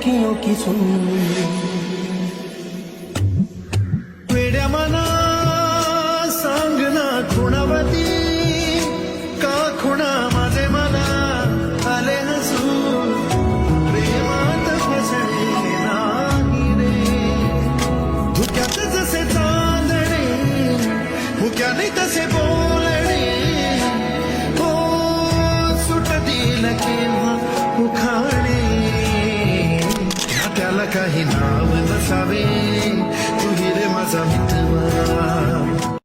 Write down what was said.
अखियों की सुन। वेड्या मना सांग ना खुणावती का खुणा माझे मला आले हसू। प्रेमात फसणे नाही रे धुक्यात जसे चांदणे मुक्याने तसे बोलणे। हो सुट दिल केव्हा उखाणे त्याला काही नाव नसावे तू रे माझा मित्र